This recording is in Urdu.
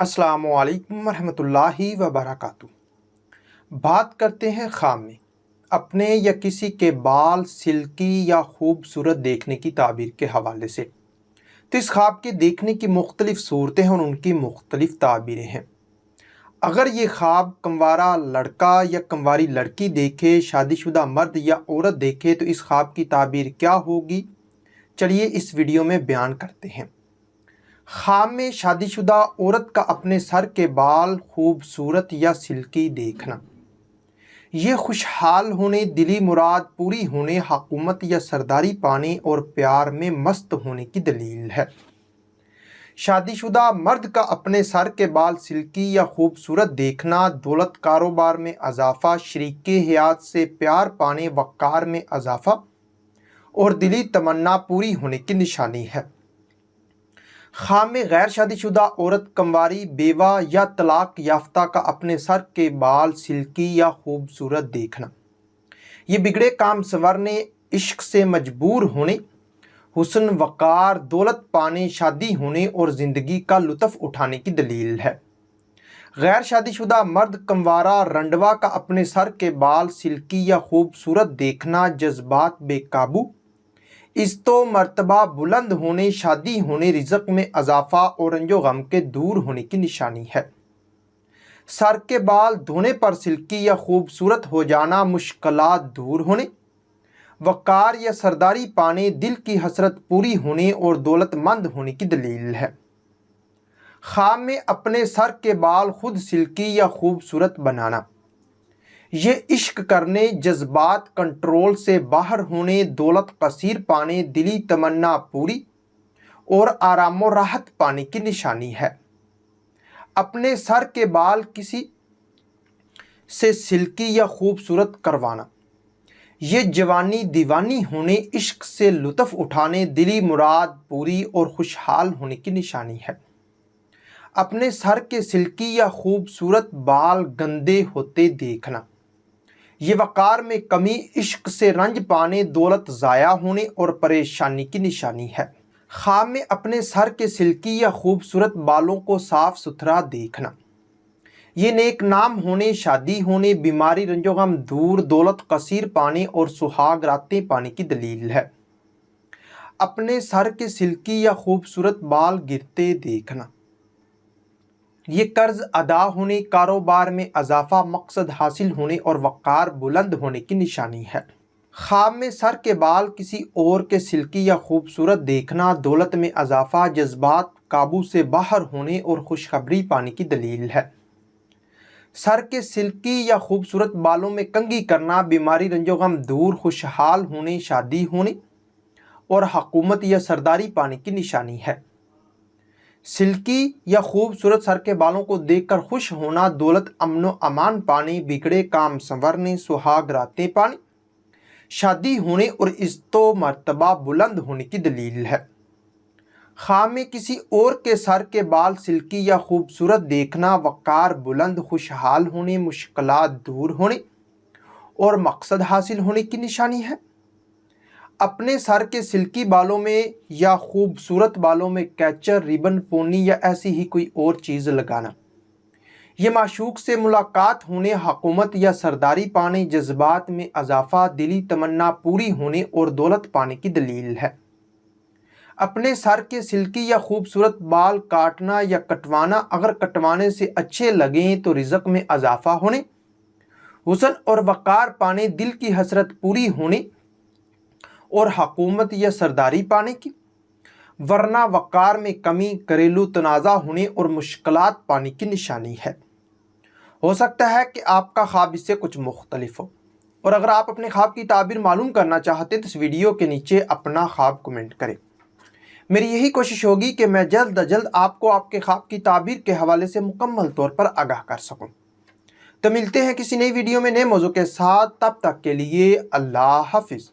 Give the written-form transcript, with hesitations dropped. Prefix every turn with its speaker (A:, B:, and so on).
A: السلام علیکم ورحمۃ اللہ وبرکاتہ۔ بات کرتے ہیں خواب میں اپنے یا کسی کے بال سلکی یا خوبصورت دیکھنے کی تعبیر کے حوالے سے۔ تو اس خواب کے دیکھنے کی مختلف صورتیں ہیں اور ان کی مختلف تعبیریں ہیں۔ اگر یہ خواب کنوارا لڑکا یا کنواری لڑکی دیکھے، شادی شدہ مرد یا عورت دیکھے تو اس خواب کی تعبیر کیا ہوگی؟ چلیے اس ویڈیو میں بیان کرتے ہیں۔ خواب میں شادی شدہ عورت کا اپنے سر کے بال خوبصورت یا سلکی دیکھنا، یہ خوشحال ہونے، دلی مراد پوری ہونے، حکومت یا سرداری پانے اور پیار میں مست ہونے کی دلیل ہے۔ شادی شدہ مرد کا اپنے سر کے بال سلکی یا خوبصورت دیکھنا دولت، کاروبار میں اضافہ، شریک حیات سے پیار پانے، وقار میں اضافہ اور دلی تمنا پوری ہونے کی نشانی ہے۔ خواب میں غیر شادی شدہ عورت، کنواری، بیوہ یا طلاق یافتہ کا اپنے سر کے بال سلکی یا خوبصورت دیکھنا، یہ بگڑے کام سنورنے، عشق سے مجبور ہونے، حسن، وقار، دولت پانے، شادی ہونے اور زندگی کا لطف اٹھانے کی دلیل ہے۔ غیر شادی شدہ مرد، کنوارا، رنڈوا کا اپنے سر کے بال سلکی یا خوبصورت دیکھنا جذبات بے قابو، عزت و مرتبہ بلند ہونے، شادی ہونے، رزق میں اضافہ اور رنج و غم کے دور ہونے کی نشانی ہے۔ سر کے بال دھونے پر سلکی یا خوبصورت ہو جانا، مشکلات دور ہونے، وقار یا سرداری پانے، دل کی حسرت پوری ہونے اور دولت مند ہونے کی دلیل ہے۔ خواب میں اپنے سر کے بال خود سلکی یا خوبصورت بنانا، یہ عشق کرنے، جذبات کنٹرول سے باہر ہونے، دولت کثیر پانے، دلی تمنا پوری اور آرام و راحت پانے کی نشانی ہے۔ اپنے سر کے بال کسی سے سلکی یا خوبصورت کروانا، یہ جوانی دیوانی ہونے، عشق سے لطف اٹھانے، دلی مراد پوری اور خوشحال ہونے کی نشانی ہے۔ اپنے سر کے سلکی یا خوبصورت بال گندے ہوتے دیکھنا، یہ وقار میں کمی، عشق سے رنج پانے، دولت ضائع ہونے اور پریشانی کی نشانی ہے۔ خواب میں اپنے سر کے سلکی یا خوبصورت بالوں کو صاف ستھرا دیکھنا، یہ نیک نام ہونے، شادی ہونے، بیماری، رنج و غم دور، دولت کثیر پانے اور سہاگ راتیں پانے کی دلیل ہے۔ اپنے سر کے سلکی یا خوبصورت بال گرتے دیکھنا، یہ قرض ادا ہونے، کاروبار میں اضافہ، مقصد حاصل ہونے اور وقار بلند ہونے کی نشانی ہے۔ خواب میں سر کے بال کسی اور کے سلکی یا خوبصورت دیکھنا دولت میں اضافہ، جذبات قابو سے باہر ہونے اور خوشخبری پانے کی دلیل ہے۔ سر کے سلکی یا خوبصورت بالوں میں کنگھی کرنا، بیماری، رنج و غم دور، خوشحال ہونے، شادی ہونے اور حکومت یا سرداری پانے کی نشانی ہے۔ سلکی یا خوبصورت سر کے بالوں کو دیکھ کر خوش ہونا، دولت، امن و امان پانے، بگڑے کام سنورنے، سہاگ راتیں پانے، شادی ہونے اور عزت و مرتبہ بلند ہونے کی دلیل ہے۔ خواب میں کسی اور کے سر کے بال سلکی یا خوبصورت دیکھنا، وقار بلند، خوشحال ہونے، مشکلات دور ہونے اور مقصد حاصل ہونے کی نشانی ہے۔ اپنے سر کے سلکی بالوں میں یا خوبصورت بالوں میں کیچر، ریبن، پونی یا ایسی ہی کوئی اور چیز لگانا، یہ معشوق سے ملاقات ہونے، حکومت یا سرداری پانے، جذبات میں اضافہ، دلی تمنا پوری ہونے اور دولت پانے کی دلیل ہے۔ اپنے سر کے سلکی یا خوبصورت بال کاٹنا یا کٹوانا، اگر کٹوانے سے اچھے لگیں تو رزق میں اضافہ ہونے، حسن اور وقار پانے، دل کی حسرت پوری ہونے اور حکومت یا سرداری پانے کی، ورنہ وقار میں کمی، گھریلو تنازع ہونے اور مشکلات پانے کی نشانی ہے۔ ہو سکتا ہے کہ آپ کا خواب اس سے کچھ مختلف ہو، اور اگر آپ اپنے خواب کی تعبیر معلوم کرنا چاہتے ہیں تو اس ویڈیو کے نیچے اپنا خواب کمنٹ کریں۔ میری یہی کوشش ہوگی کہ میں جلد از جلد آپ کو آپ کے خواب کی تعبیر کے حوالے سے مکمل طور پر آگاہ کر سکوں۔ تو ملتے ہیں کسی نئی ویڈیو میں نئے موضوع کے ساتھ، تب تک کے لیے اللہ حافظ۔